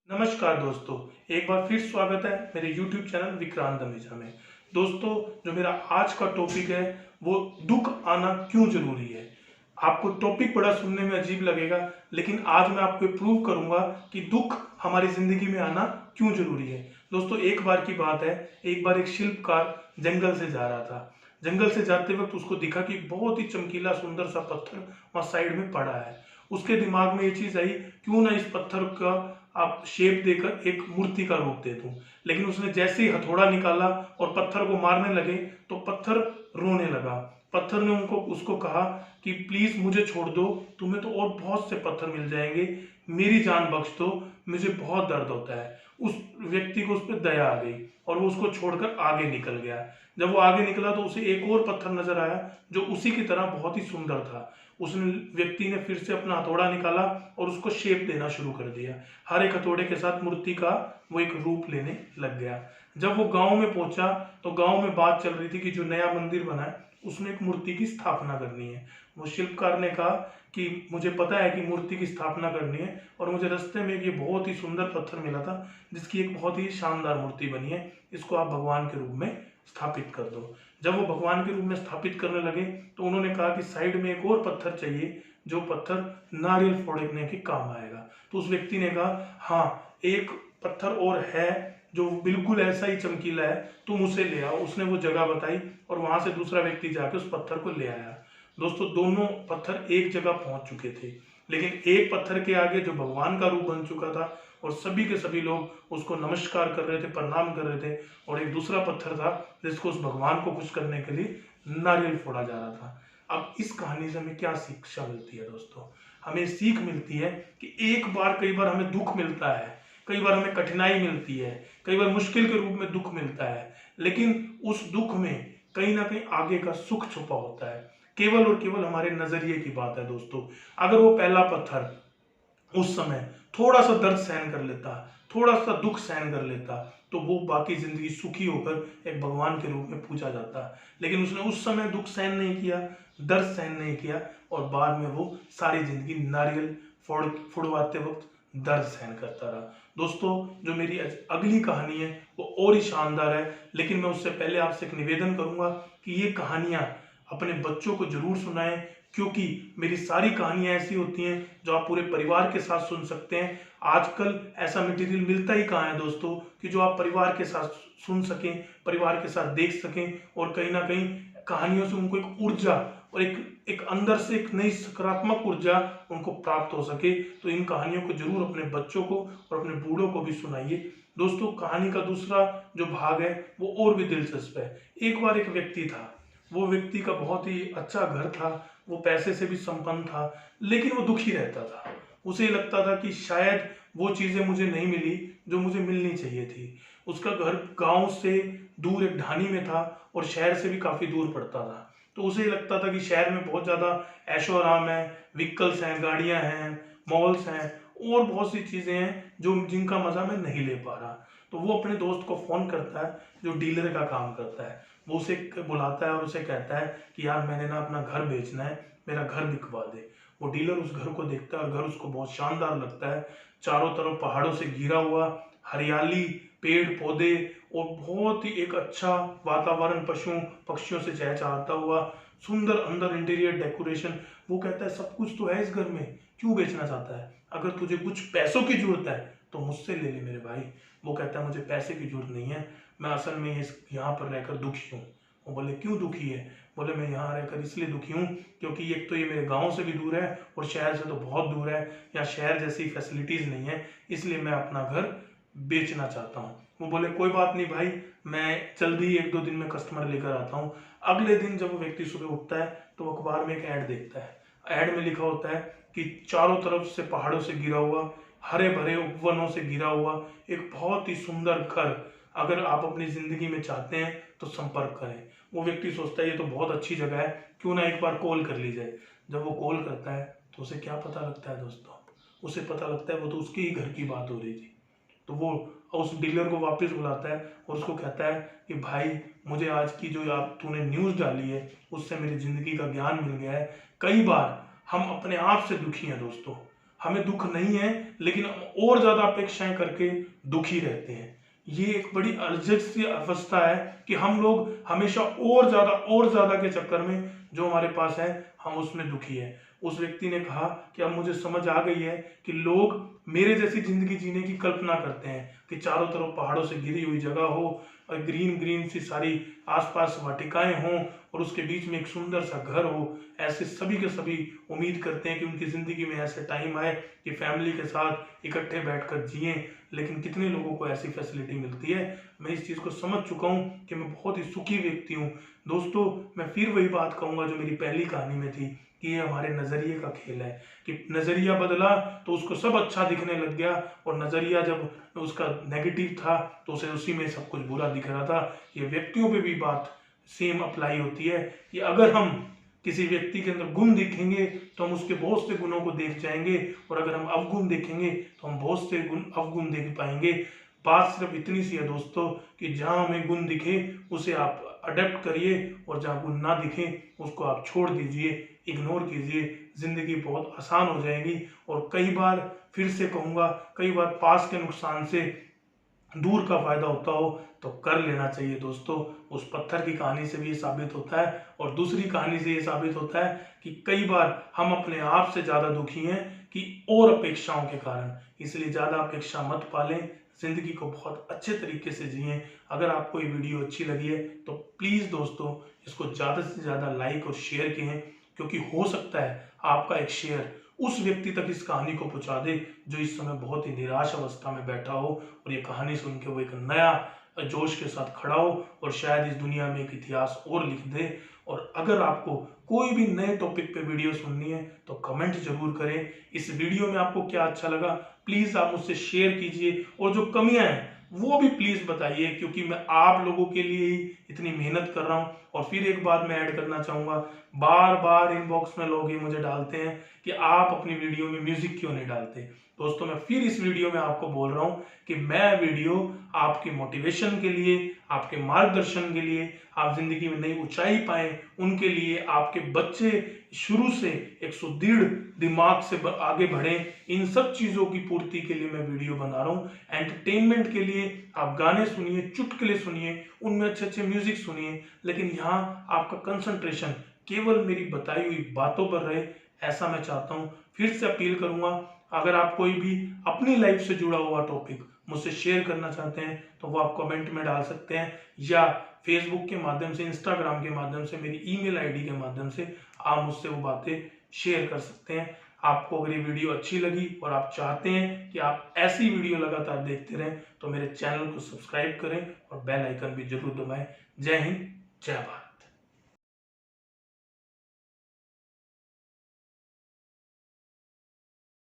नमस्कार दोस्तों, एक बार फिर स्वागत है मेरे YouTube चैनल विक्रांत दमेजा में। दोस्तों, जो मेरा आज का टॉपिक है वो दुख आना क्यों जरूरी है। आपको टॉपिक बड़ा सुनने में अजीब लगेगा, लेकिन आज मैं आपको प्रूव करूंगा कि दुख हमारी जिंदगी में आना क्यों जरूरी है। दोस्तों, एक बार की बात है, एक बार एक शिल्पकार जंगल से जा रहा था। जंगल से जाते वक्त उसको दिखा कि बहुत ही चमकीला सुंदर सा पत्थर वहां साइड में पड़ा है। उसके दिमाग में ये चीज आई, क्यों ना इस पत्थर का आप शेप देकर एक मूर्ति का रूप दे दूं। लेकिन उसने जैसे ही हथौड़ा निकाला और पत्थर को मारने लगे तो पत्थर रोने लगा। पत्थर ने उसको कहा कि प्लीज मुझे छोड़ दो, तुम्हें तो और बहुत से पत्थर मिल जाएंगे, मेरी जान बख्श दो, मुझे बहुत दर्द होता है। उस व्यक्ति को उस पर दया आ गई और वो उसको छोड़कर आगे निकल गया। जब वो आगे निकला तो उसे एक और पत्थर नजर आया जो उसी की तरह बहुत ही सुंदर था। उसने व्यक्ति ने फिर से अपना हथौड़ा निकाला और उसको शेप देना शुरू कर दिया। हर एक हथौड़े के साथ मूर्ति का वो एक रूप लेने लग गया। जब वो गांव में पहुंचा तो गांव में बात चल रही थी कि जो नया मंदिर बना है उसमें एक मूर्ति की स्थापना करनी है। वो शिल्पकार ने कहा कि मुझे पता है कि मूर्ति की स्थापना करनी है और मुझे रास्ते में ये बहुत ही सुंदर पत्थर मिला था जिसकी एक बहुत ही शानदार मूर्ति बनी है, इसको आप भगवान के रूप में स्थापित कर दो। जब वो भगवान के रूप में स्थापित करने लगे तो उन्होंने कहा कि साइड में एक और पत्थर चाहिए, जो पत्थर नारियल फोड़ने के काम आएगा। तो उस व्यक्ति ने कहा हाँ, एक पत्थर और है जो बिल्कुल ऐसा ही चमकीला है, तुम उसे ले आओ। उसने वो जगह बताई और वहां से दूसरा व्यक्ति जाके उस पत्थर को ले आया। दोस्तों, दोनों पत्थर एक जगह पहुंच चुके थे, लेकिन एक पत्थर के आगे जो भगवान का रूप बन चुका था और सभी के सभी लोग उसको नमस्कार कर रहे थे, प्रणाम कर रहे थे, और एक दूसरा पत्थर था जिसको उस भगवान को खुश करने के लिए नारियल फोड़ा जा रहा था। अब इस कहानी से हमें क्या शिक्षा मिलती है दोस्तों? हमें सीख मिलती है कि कई बार हमें दुख मिलता है, कई बार हमें कठिनाई मिलती है, कई बार मुश्किल के रूप में दुख मिलता है, लेकिन उस दुख में कहीं ना कहीं आगे का सुख छुपा होता है। केवल और केवल हमारे नजरिए की बात है दोस्तों। अगर वो पहला पत्थर उस समय थोड़ा सा दर्द सहन कर लेता, थोड़ा सा दुख सहन कर लेता, तो वो बाकी जिंदगी सुखी होकर एक भगवान के रूप में पूजा जाता। लेकिन उसने उस समय दुख सहन नहीं किया, दर्द सहन नहीं किया, और बाद में वो सारी जिंदगी नारियल फोड़वाते वक्त दर्द सहन करता रहा। दोस्तों, जो मेरी अगली कहानी है वो और ही शानदार है, लेकिन मैं उससे पहले आपसे एक निवेदन करूंगा कि ये कहानियां अपने बच्चों को जरूर सुनाएं, क्योंकि मेरी सारी कहानियां ऐसी होती हैं जो आप पूरे परिवार के साथ सुन सकते हैं। आजकल ऐसा मटेरियल मिलता ही कहाँ है दोस्तों कि जो आप परिवार के साथ सुन सकें, परिवार के साथ देख सकें, और कहीं ना कहीं कहानियों से उनको एक ऊर्जा और एक अंदर से एक नई सकारात्मक ऊर्जा उनको प्राप्त हो सके। तो इन कहानियों को जरूर अपने बच्चों को और अपने बूढ़ों को भी सुनाइए। दोस्तों, कहानी का दूसरा जो भाग है वो और भी दिलचस्प है। एक बार एक व्यक्ति था, वो व्यक्ति का बहुत ही अच्छा घर था, वो पैसे से भी संपन्न था, लेकिन वो दुखी रहता था। उसे लगता था कि शायद वो चीजें मुझे नहीं मिली जो मुझे मिलनी चाहिए थी। उसका घर गांव से दूर एक ढानी में था और शहर से भी काफी दूर पड़ता था। तो उसे लगता था कि शहर में बहुत ज्यादा ऐशो आराम है, व्हीकल्स हैं, गाड़ियां हैं, मॉल्स हैं और बहुत सी चीजें हैं जो जिनका मजा मैं नहीं ले पा रहा। तो वो अपने दोस्त को फोन करता है जो डीलर का काम करता है। वो उसे बुलाता है और उसे कहता है कि यार, मैंने ना अपना घर बेचना है, मेरा घर बिकवा दे। वो डीलर उस घर को देखता है और घर उसको बहुत शानदार लगता है। चारों तरफ पहाड़ों से घिरा हुआ, हरियाली, पेड़ पौधे और बहुत ही एक अच्छा वातावरण, पशुओं पक्षियों से चहचहाता हुआ, सुंदर अंदर इंटीरियर डेकोरेशन। वो कहता है सब कुछ तो है इस घर में, क्यों बेचना चाहता है? अगर तुझे कुछ पैसों की जरूरत है तो मुझसे ले ले मेरे भाई। वो कहता है मुझे पैसे की जरूरत नहीं है, मैं असल में यहाँ पर रहकर दुखी हूँ। वो बोले क्यों दुखी है? बोले मैं यहाँ रहकर इसलिए दुखी हूँ क्योंकि एक तो ये मेरे गांव से भी दूर है और शहर से तो बहुत दूर है, यहाँ शहर जैसी फैसिलिटीज नहीं है, इसलिए मैं अपना घर बेचना चाहता हूँ। वो बोले कोई बात नहीं भाई, मैं जल्दी ही 1-2 दिन में कस्टमर लेकर आता हूँ। अगले दिन जब वो व्यक्ति सुबह उठता है तो वो अखबार में एक ऐड देखता है। ऐड में लिखा होता है कि चारों तरफ से पहाड़ों से घिरा हुआ, हरे भरे उपवनों से घिरा हुआ एक बहुत ही सुंदर घर, अगर आप अपनी जिंदगी में चाहते हैं तो संपर्क करें। वो व्यक्ति सोचता है ये तो बहुत अच्छी जगह है, क्यों ना एक बार कॉल कर ली जाए। जब वो कॉल करता है तो उसे क्या पता लगता है दोस्तों? उसे पता लगता है वो तो उसके ही घर की बात हो रही थी। तो वो उस डीलर को वापस बुलाता है और उसको कहता है कि भाई, मुझे आज की जो आप तूने न्यूज़ डाली है उससे मेरी ज़िंदगी का ज्ञान मिल गया है। कई बार हम अपने आप से दुखी हैं दोस्तों, हमें दुख नहीं है, लेकिन हम और ज्यादा अपेक्षाएं करके दुखी रहते हैं। ये एक बड़ी अर्जेंट सी अवस्था है कि हम लोग हमेशा और ज्यादा के चक्कर में जो हमारे पास है हम उसमें दुखी है। उस व्यक्ति ने कहा कि अब मुझे समझ आ गई है कि लोग मेरे जैसी जिंदगी जीने की कल्पना करते हैं कि चारों तरफ पहाड़ों से घिरी हुई जगह हो और ग्रीन ग्रीन सी सारी आसपास वाटिकाएं हों और उसके बीच में एक सुंदर सा घर हो। ऐसे सभी के सभी उम्मीद करते हैं कि उनकी जिंदगी में ऐसे टाइम आए कि फैमिली के साथ इकट्ठे बैठकर जिएं, लेकिन कितने लोगों को ऐसी फैसिलिटी मिलती है। मैं इस चीज को समझ चुका हूँ कि मैं बहुत ही सुखी व्यक्ति हूँ। दोस्तों, मैं फिर वही बात कहूंगा जो मेरी पहली कहानी में थी कि ये हमारे नजरिए का खेल है कि नजरिया बदला तो उसको सब अच्छा दिखने लग गया, और नजरिया जब उसका नेगेटिव था तो उसे उसी में सब कुछ बुरा दिख रहा था। ये व्यक्तियों पे भी बात सेम अप्लाई होती है कि अगर हम किसी व्यक्ति के अंदर गुण देखेंगे तो हम उसके बहुत से गुणों को देख जाएंगे, और अगर हम अवगुण देखेंगे तो हम बहुत से गुण अवगुण देख पाएंगे। बात सिर्फ इतनी सी है दोस्तों कि जहां हमें गुण दिखे उसे आप अडेप्ट करिए, और जहां गुण ना दिखे उसको आप छोड़ दीजिए, इग्नोर कीजिए। जिंदगी बहुत आसान हो जाएगी। और कई बार फिर से कहूंगा, कई बार पास के नुकसान से दूर का फायदा होता हो तो कर लेना चाहिए दोस्तों। उस पत्थर की कहानी से भी ये साबित होता है, और दूसरी कहानी से ये साबित होता है कि कई बार हम अपने आप से ज्यादा दुखी हैं कि और अपेक्षाओं के कारण। इसलिए ज्यादा अपेक्षा मत पालें, जिंदगी को बहुत अच्छे तरीके से जिएं। अगर आपको ये वीडियो अच्छी लगी है तो प्लीज दोस्तों इसको ज्यादा से ज्यादा लाइक और शेयर करें, क्योंकि हो सकता है आपका एक शेयर उस व्यक्ति तक इस कहानी को पहुंचा दे जो इस समय बहुत ही निराश अवस्था में बैठा हो, और ये कहानी सुन के वो एक नया जोश के साथ खड़ा हो और शायद इस दुनिया में एक इतिहास और लिख दे। और अगर आपको कोई भी नए टॉपिक पे वीडियो सुननी है तो कमेंट जरूर करें। इस वीडियो में आपको क्या अच्छा लगा प्लीज आप मुझसे शेयर कीजिए, और जो कमियां हैं वो भी प्लीज बताइए, क्योंकि मैं आप लोगों के लिए ही इतनी मेहनत कर रहा हूं। और फिर एक बात मैं ऐड करना चाहूंगा, बार बार इनबॉक्स में लोग ये मुझे डालते हैं कि आप अपनी वीडियो में म्यूजिक क्यों नहीं डालते। दोस्तों, मैं फिर इस वीडियो में आपको बोल रहा हूं कि मैं वीडियो आपकी मोटिवेशन के लिए, आपके मार्गदर्शन के लिए, आप जिंदगी में नई ऊंचाई पाए उनके लिए, आपके बच्चे शुरू से एक सुदृढ़ दिमाग से आगे बढ़े, इन सब चीजों की पूर्ति के लिए मैं वीडियो बना रहा हूँ। एंटरटेनमेंट के लिए आप गाने सुनिए, चुटकुले सुनिए, उनमें अच्छे अच्छे म्यूजिक सुनिए, लेकिन यहाँ आपका कंसंट्रेशन केवल मेरी बताई हुई बातों पर रहे, ऐसा मैं चाहता हूँ। फिर से अपील करूंगा, अगर आप कोई भी अपनी लाइफ से जुड़ा हुआ टॉपिक मुझसे शेयर करना चाहते हैं तो वो आप कमेंट में डाल सकते हैं, या फेसबुक के माध्यम से, इंस्टाग्राम के माध्यम से, मेरी ईमेल आईडी के माध्यम से आप मुझसे वो बातें शेयर कर सकते हैं। आपको अगर ये वीडियो अच्छी लगी और आप चाहते हैं कि आप ऐसी वीडियो लगातार देखते रहें तो मेरे चैनल को सब्सक्राइब करें और बेल आइकन भी जरूर दबाएं। जय हिंद, जय भारत।